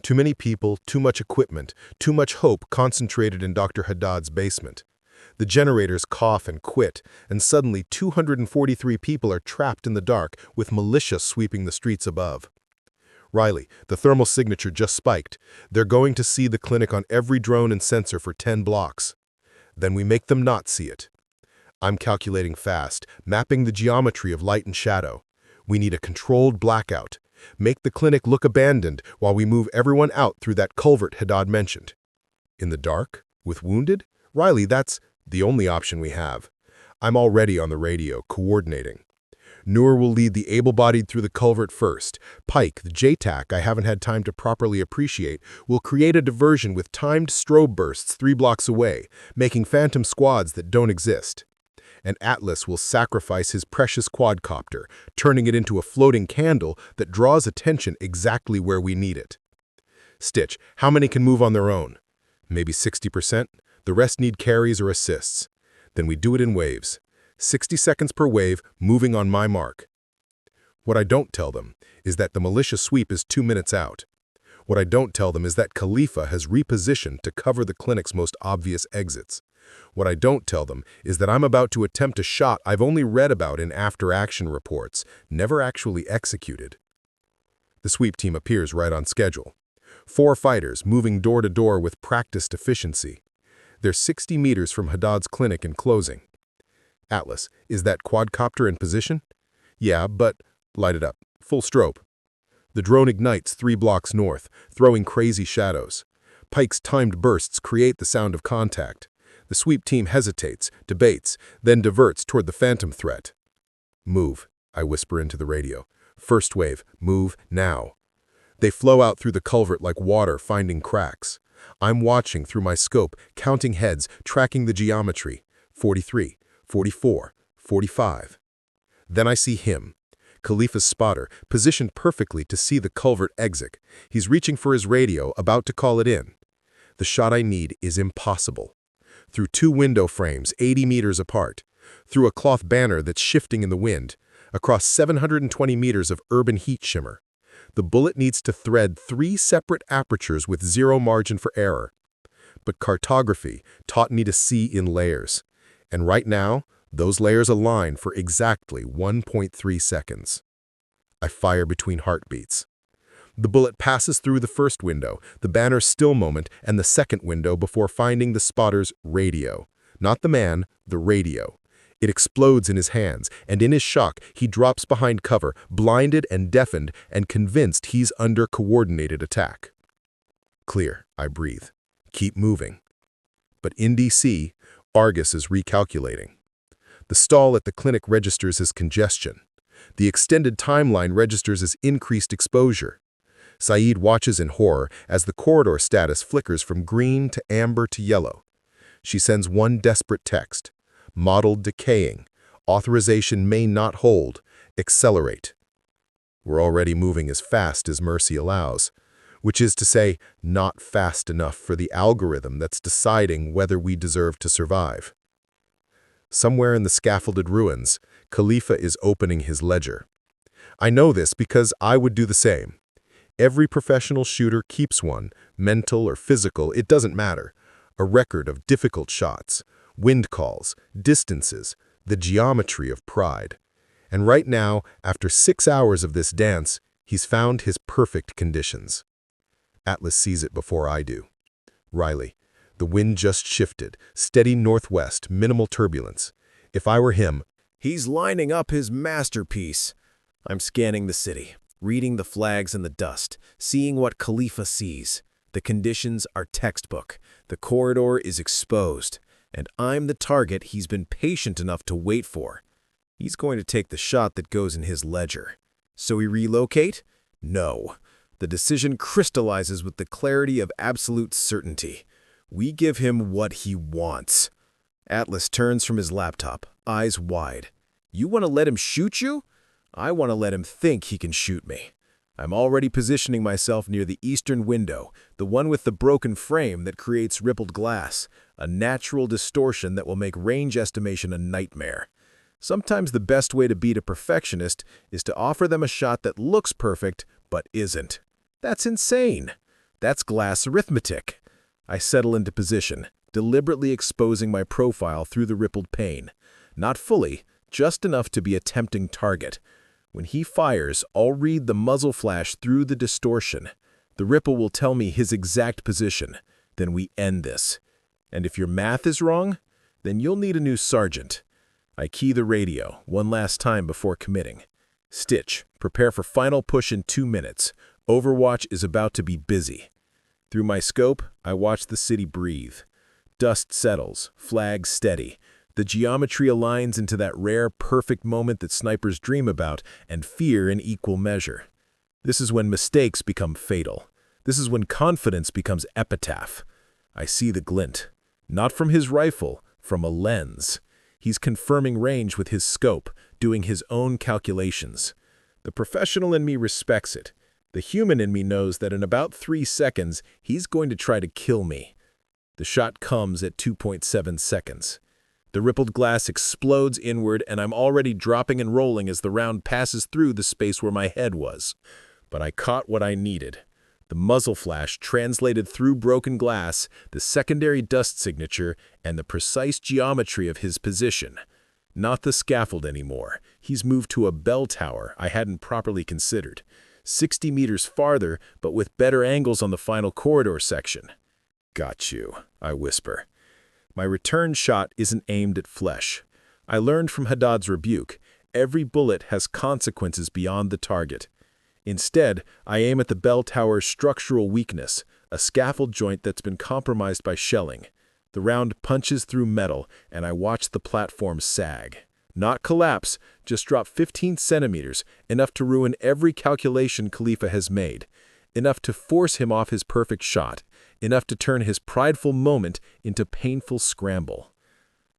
Too many people, too much equipment, too much hope concentrated in Dr. Haddad's basement. The generators cough and quit, and suddenly 243 people are trapped in the dark with militia sweeping the streets above. Riley, the thermal signature just spiked. They're going to see the clinic on every drone and sensor for 10 blocks. Then we make them not see it. I'm calculating fast, mapping the geometry of light and shadow. We need a controlled blackout. Make the clinic look abandoned while we move everyone out through that culvert Haddad mentioned. In the dark? With wounded? Riley, that's the only option we have. I'm already on the radio, coordinating. Noor will lead the able-bodied through the culvert first. Pike, the JTAC I haven't had time to properly appreciate, will create a diversion with timed strobe bursts 3 blocks away, making phantom squads that don't exist. And Atlas will sacrifice his precious quadcopter, turning it into a floating candle that draws attention exactly where we need it. Stitch, how many can move on their own? Maybe 60%? The rest need carries or assists. Then we do it in waves. 60 seconds per wave, moving on my mark. What I don't tell them is that the militia sweep is 2 minutes out. What I don't tell them is that Khalifa has repositioned to cover the clinic's most obvious exits. What I don't tell them is that I'm about to attempt a shot I've only read about in after-action reports, never actually executed. The sweep team appears right on schedule. 4 fighters moving door to door with practiced efficiency. They're 60 meters from Haddad's clinic and closing. Atlas, is that quadcopter in position? Yeah, but light it up. Full strobe. The drone ignites 3 blocks north, throwing crazy shadows. Pike's timed bursts create the sound of contact. The sweep team hesitates, debates, then diverts toward the phantom threat. Move, I whisper into the radio. First wave, move now. They flow out through the culvert like water finding cracks. I'm watching through my scope, counting heads, tracking the geometry. 43, 44, 45. Then I see him. Khalifa's spotter, positioned perfectly to see the culvert exit. He's reaching for his radio, about to call it in. The shot I need is impossible. Through 2 window frames 80 meters apart, through a cloth banner that's shifting in the wind, across 720 meters of urban heat shimmer. The bullet needs to thread 3 separate apertures with 0 margin for error. But cartography taught me to see in layers. And right now, those layers align for exactly 1.3 seconds. I fire between heartbeats. The bullet passes through the first window, the banner's still moment, and the second window before finding the spotter's radio. Not the man, the radio. It explodes in his hands, and in his shock, he drops behind cover, blinded and deafened, and convinced he's under coordinated attack. Clear, I breathe. Keep moving. But in DC, Argus is recalculating. The stall at the clinic registers as congestion. The extended timeline registers as increased exposure. Saeed watches in horror as the corridor status flickers from green to amber to yellow. She sends one desperate text. Model decaying. Authorization may not hold. Accelerate. We're already moving as fast as mercy allows, which is to say, not fast enough for the algorithm that's deciding whether we deserve to survive. Somewhere in the scaffolded ruins, Khalifa is opening his ledger. I know this because I would do the same. Every professional shooter keeps one, mental or physical, it doesn't matter. A record of difficult shots, wind calls, distances, the geometry of pride. And right now, after 6 hours of this dance, he's found his perfect conditions. Atlas sees it before I do. Riley, the wind just shifted, steady northwest, minimal turbulence. If I were him, He's lining up his masterpiece. I'm scanning the city, reading the flags in the dust, seeing what Khalifa sees. The conditions are textbook. The corridor is exposed, and I'm the target he's been patient enough to wait for. He's going to take the shot that goes in his ledger. So we relocate? No. The decision crystallizes with the clarity of absolute certainty. We give him what he wants. Atlas turns from his laptop, eyes wide. You want to let him shoot you? I want to let him think he can shoot me. I'm already positioning myself near the eastern window, the one with the broken frame that creates rippled glass, a natural distortion that will make range estimation a nightmare. Sometimes the best way to beat a perfectionist is to offer them a shot that looks perfect but isn't. That's insane. That's glass arithmetic. I settle into position, deliberately exposing my profile through the rippled pane. Not fully, just enough to be a tempting target. When he fires, I'll read the muzzle flash through the distortion. The ripple will tell me his exact position. Then we end this. And if your math is wrong, then you'll need a new sergeant. I key the radio, one last time before committing. Stitch, prepare for final push in 2 minutes. Overwatch is about to be busy. Through my scope, I watch the city breathe. Dust settles, flags steady. The geometry aligns into that rare, perfect moment that snipers dream about, and fear in equal measure. This is when mistakes become fatal. This is when confidence becomes epitaph. I see the glint. Not from his rifle, from a lens. He's confirming range with his scope, doing his own calculations. The professional in me respects it. The human in me knows that in about 3 seconds, he's going to try to kill me. The shot comes at 2.7 seconds. The rippled glass explodes inward, and I'm already dropping and rolling as the round passes through the space where my head was. But I caught what I needed. The muzzle flash translated through broken glass, the secondary dust signature, and the precise geometry of his position. Not the scaffold anymore. He's moved to a bell tower I hadn't properly considered. 60 meters farther, but with better angles on the final corridor section. Got you, I whisper. My return shot isn't aimed at flesh. I learned from Haddad's rebuke, every bullet has consequences beyond the target. Instead, I aim at the bell tower's structural weakness, a scaffold joint that's been compromised by shelling. The round punches through metal, and I watch the platform sag. Not collapse, just drop 15 centimeters, enough to ruin every calculation Khalifa has made. Enough to force him off his perfect shot. Enough to turn his prideful moment into painful scramble.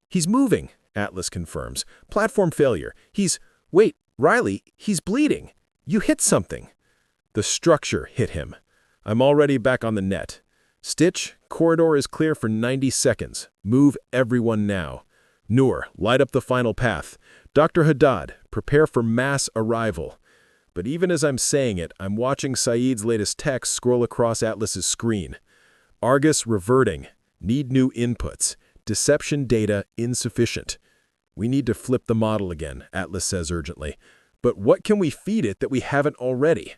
He's moving, Atlas confirms. Platform failure. Wait, Riley, he's bleeding. You hit something. The structure hit him. I'm already back on the net. Stitch, corridor is clear for 90 seconds. Move everyone now. Noor, light up the final path. Dr. Haddad, prepare for mass arrival. But even as I'm saying it, I'm watching Saeed's latest text scroll across Atlas's screen. Argus reverting. Need new inputs. Deception data insufficient. We need to flip the model again, Atlas says urgently. But what can we feed it that we haven't already?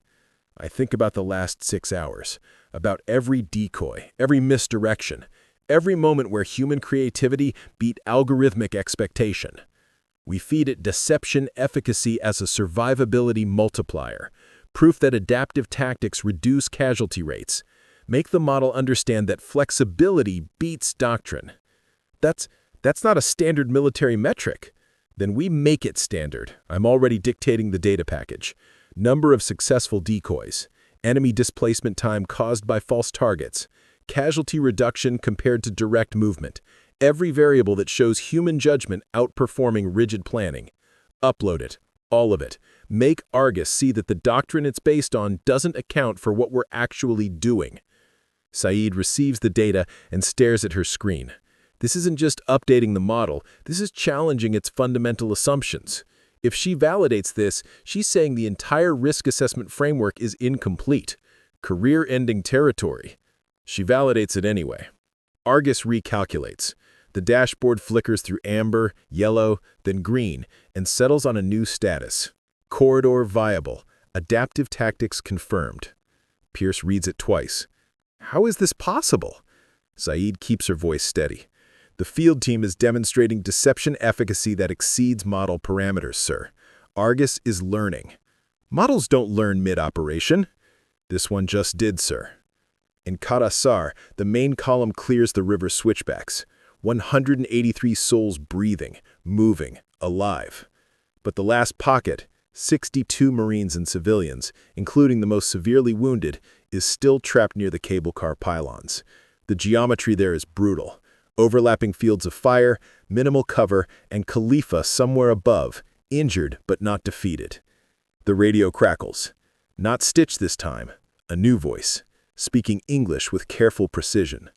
I think about the last 6 hours, about every decoy, every misdirection, every moment where human creativity beat algorithmic expectation. We feed it deception efficacy as a survivability multiplier, proof that adaptive tactics reduce casualty rates. Make the model understand that flexibility beats doctrine. That's not a standard military metric. Then we make it standard. I'm already dictating the data package. Number of successful decoys, enemy displacement time caused by false targets, casualty reduction compared to direct movement, every variable that shows human judgment outperforming rigid planning. Upload it, all of it. Make Argus see that the doctrine it's based on doesn't account for what we're actually doing. Saeed receives the data and stares at her screen. This isn't just updating the model, this is challenging its fundamental assumptions. If she validates this, she's saying the entire risk assessment framework is incomplete. Career-ending territory. She validates it anyway. Argus recalculates. The dashboard flickers through amber, yellow, then green, and settles on a new status. Corridor viable. Adaptive tactics confirmed. Pierce reads it twice. How is this possible? Saeed keeps her voice steady. The field team is demonstrating deception efficacy that exceeds model parameters, sir. Argus is learning. Models don't learn mid-operation. This one just did, sir. In Qarah, the main column clears the river switchbacks. 183 souls breathing, moving, alive. But the last pocket, 62 Marines and civilians, including the most severely wounded, is still trapped near the cable car pylons. The geometry there is brutal. Overlapping fields of fire, minimal cover, and Khalifa somewhere above, injured but not defeated. The radio crackles. Not Stitch this time, a new voice, speaking English with careful precision.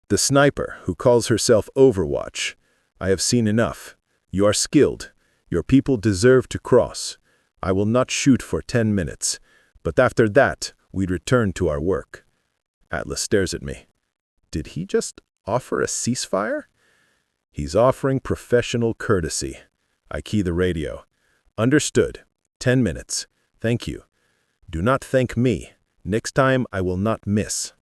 The sniper, who calls herself Overwatch. I have seen enough. You are skilled. Your people deserve to cross. I will not shoot for 10 minutes, but after that, we return to our work. Atlas stares at me. Did he just offer a ceasefire? He's offering professional courtesy. I key the radio. Understood. 10 minutes. Thank you. Do not thank me. Next time I will not miss.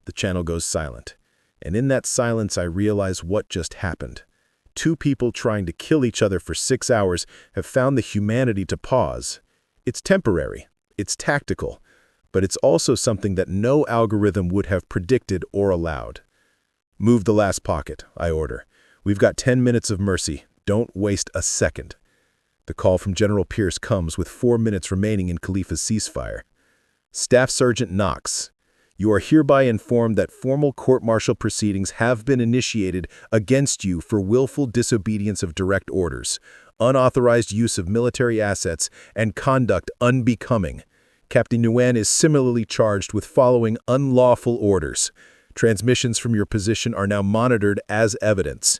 The channel goes silent. And in that silence I realize what just happened. Two people trying to kill each other for 6 hours have found the humanity to pause. It's temporary. It's tactical. But it's also something that no algorithm would have predicted or allowed. Move the last pocket, I order. We've got 10 minutes of mercy. Don't waste a second. The call from General Pierce comes with 4 minutes remaining in Khalifa's ceasefire. Staff Sergeant Knox, you are hereby informed that formal court-martial proceedings have been initiated against you for willful disobedience of direct orders, unauthorized use of military assets, and conduct unbecoming. Captain Nguyen is similarly charged with following unlawful orders. Transmissions from your position are now monitored as evidence.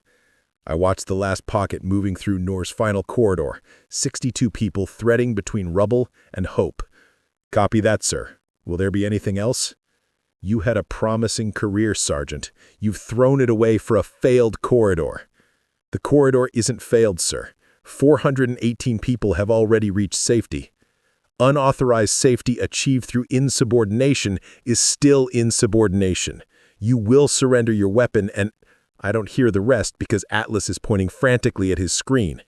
I watch the last pocket moving through Noor's final corridor, 62 people threading between rubble and hope. Copy that, sir. Will there be anything else? You had a promising career, Sergeant. You've thrown it away for a failed corridor. The corridor isn't failed, sir. 418 people have already reached safety. Unauthorized safety achieved through insubordination is still insubordination. You will surrender your weapon and... I don't hear the rest because Atlas is pointing frantically at his screen.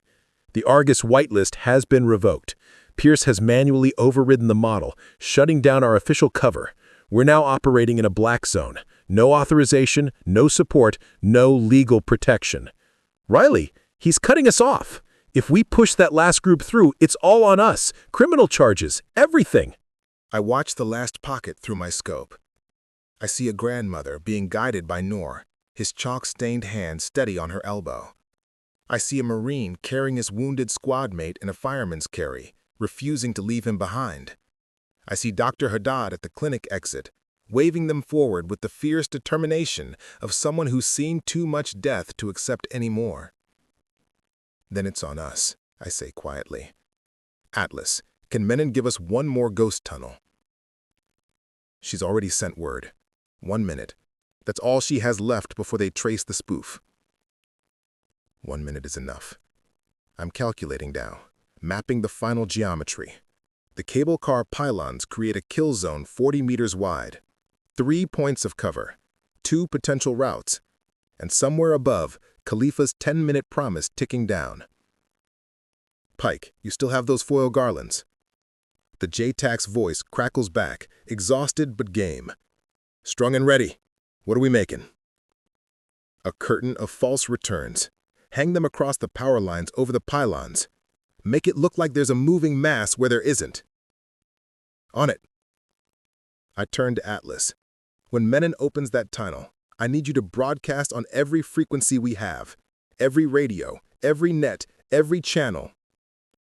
The Argus whitelist has been revoked. Pierce has manually overridden the model, shutting down our official cover. We're now operating in a black zone. No authorization, no support, no legal protection. Riley, he's cutting us off. If we push that last group through, it's all on us. Criminal charges, everything. I watch the last pocket through my scope. I see a grandmother being guided by Noor, his chalk-stained hand steady on her elbow. I see a Marine carrying his wounded squad mate in a fireman's carry, refusing to leave him behind. I see Dr. Haddad at the clinic exit, waving them forward with the fierce determination of someone who's seen too much death to accept any more. Then it's on us, I say quietly. Atlas, can Menon give us one more ghost tunnel? She's already sent word. 1 minute. That's all she has left before they trace the spoof. 1 minute is enough. I'm calculating now, mapping the final geometry. The cable car pylons create a kill zone 40 meters wide, 3 points of cover, 2 potential routes, and somewhere above, Khalifa's 10-minute promise ticking down. Pike, you still have those foil garlands? The JTAC's voice crackles back, exhausted but game. Strung and ready. What are we making? A curtain of false returns. Hang them across the power lines over the pylons. Make it look like there's a moving mass where there isn't. On it. I turn to Atlas. When Menon opens that tunnel, I need you to broadcast on every frequency we have, every radio, every net, every channel.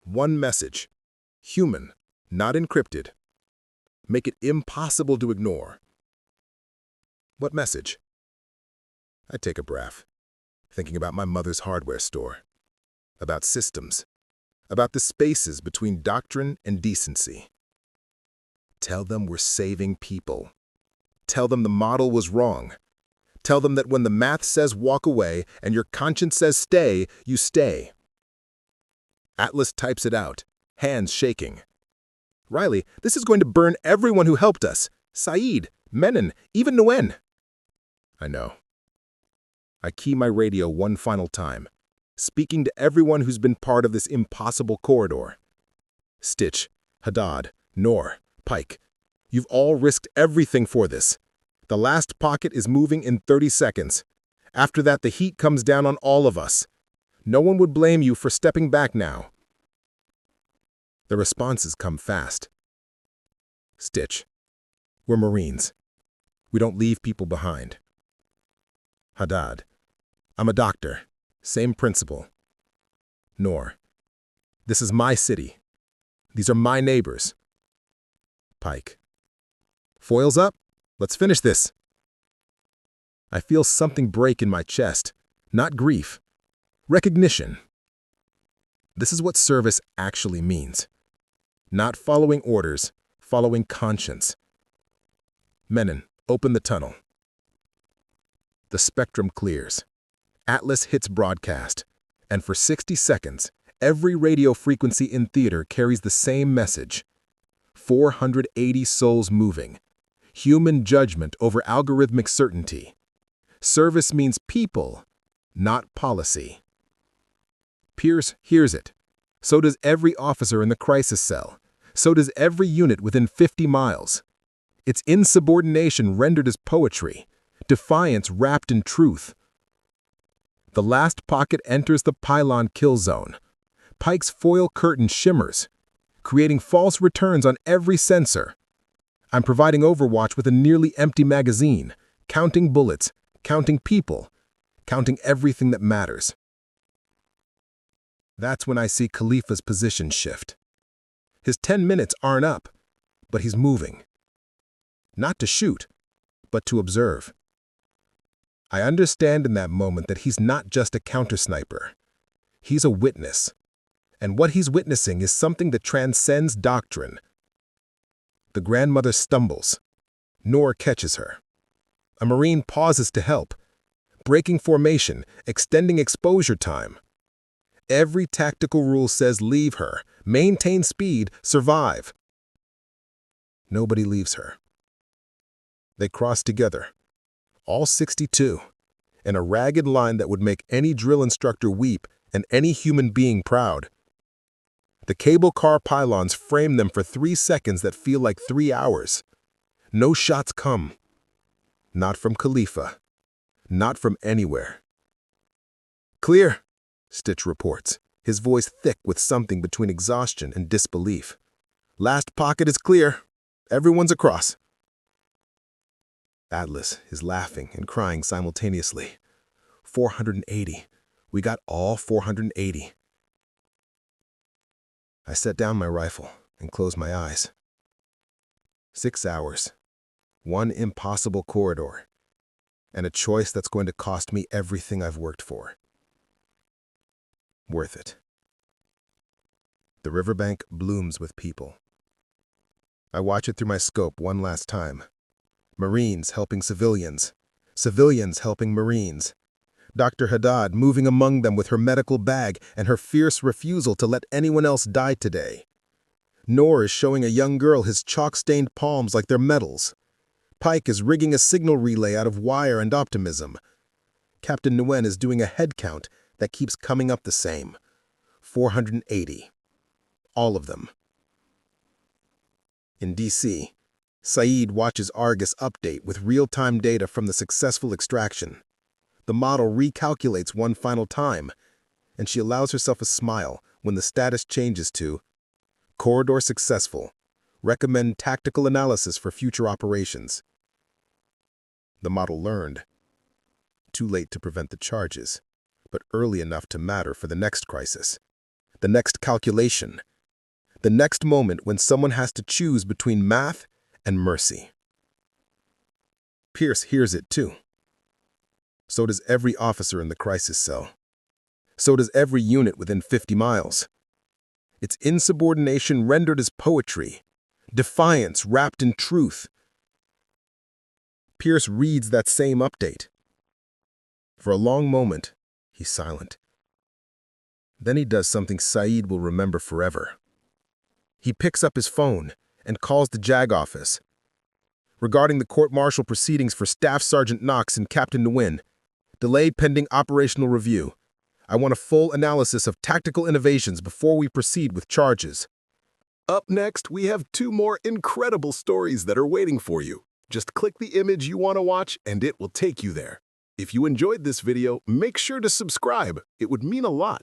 One message. Human, not encrypted. Make it impossible to ignore. What message? I take a breath, thinking about my mother's hardware store, about systems, about the spaces between doctrine and decency. Tell them we're saving people. Tell them the model was wrong. Tell them that when the math says walk away and your conscience says stay, you stay. Atlas types it out, hands shaking. Riley, this is going to burn everyone who helped us. Saeed, Menon, even Nguyen. I know. I key my radio one final time, speaking to everyone who's been part of this impossible corridor. Stitch, Haddad, Noor, Pike, you've all risked everything for this. The last pocket is moving in 30 seconds. After that, the heat comes down on all of us. No one would blame you for stepping back now. The responses come fast. Stitch, we're Marines. We don't leave people behind. Haddad, I'm a doctor. Same principle. Noor, this is my city. These are my neighbors. Pike, foils up. Let's finish this. I feel something break in my chest, not grief, recognition. This is what service actually means. Not following orders, following conscience. Menon, open the tunnel. The spectrum clears. Atlas hits broadcast, and for 60 seconds, every radio frequency in theater carries the same message. 480 souls moving. Human judgment over algorithmic certainty. Service means people, not policy. Pierce hears it. So does every officer in the crisis cell. So does every unit within 50 miles. It's insubordination rendered as poetry, defiance wrapped in truth. The last pocket enters the pylon kill zone. Pike's foil curtain shimmers, creating false returns on every sensor. I'm providing Overwatch with a nearly empty magazine, counting bullets, counting people, counting everything that matters. That's when I see Khalifa's position shift. His 10 minutes aren't up, but he's moving. Not to shoot, but to observe. I understand in that moment that he's not just a counter-sniper. He's a witness. And what he's witnessing is something that transcends doctrine. The grandmother stumbles. Noor catches her. A Marine pauses to help, breaking formation, extending exposure time. Every tactical rule says leave her, maintain speed, survive. Nobody leaves her. They cross together, all 62, in a ragged line that would make any drill instructor weep and any human being proud. The cable car pylons frame them for 3 seconds that feel like 3 hours. No shots come. Not from Khalifa. Not from anywhere. Clear, Stitch reports, his voice thick with something between exhaustion and disbelief. Last pocket is clear. Everyone's across. Atlas is laughing and crying simultaneously. 480. We got all 480. I set down my rifle and closed my eyes. 6 hours, one impossible corridor, and a choice that's going to cost me everything I've worked for. Worth it. The riverbank blooms with people. I watch it through my scope one last time. Marines helping civilians, civilians helping Marines. Dr. Haddad moving among them with her medical bag and her fierce refusal to let anyone else die today. Noor is showing a young girl his chalk-stained palms like they're medals. Pike is rigging a signal relay out of wire and optimism. Captain Nguyen is doing a head count that keeps coming up the same. 480. All of them. In D.C., Saeed watches Argus update with real-time data from the successful extraction. The model recalculates one final time, and she allows herself a smile when the status changes to Corridor successful. Recommend tactical analysis for future operations. The model learned. Too late to prevent the charges, but early enough to matter for the next crisis. The next calculation. The next moment when someone has to choose between math and mercy. Pierce hears it too. So does every officer in the crisis cell. So does every unit within 50 miles. It's insubordination rendered as poetry. Defiance wrapped in truth. Pierce reads that same update. For a long moment, he's silent. Then he does something Saeed will remember forever. He picks up his phone and calls the JAG office. Regarding the court-martial proceedings for Staff Sergeant Knox and Captain Nguyen, delayed pending operational review. I want a full analysis of tactical innovations before we proceed with charges. Up next, we have 2 more incredible stories that are waiting for you. Just click the image you want to watch and it will take you there. If you enjoyed this video, make sure to subscribe. It would mean a lot.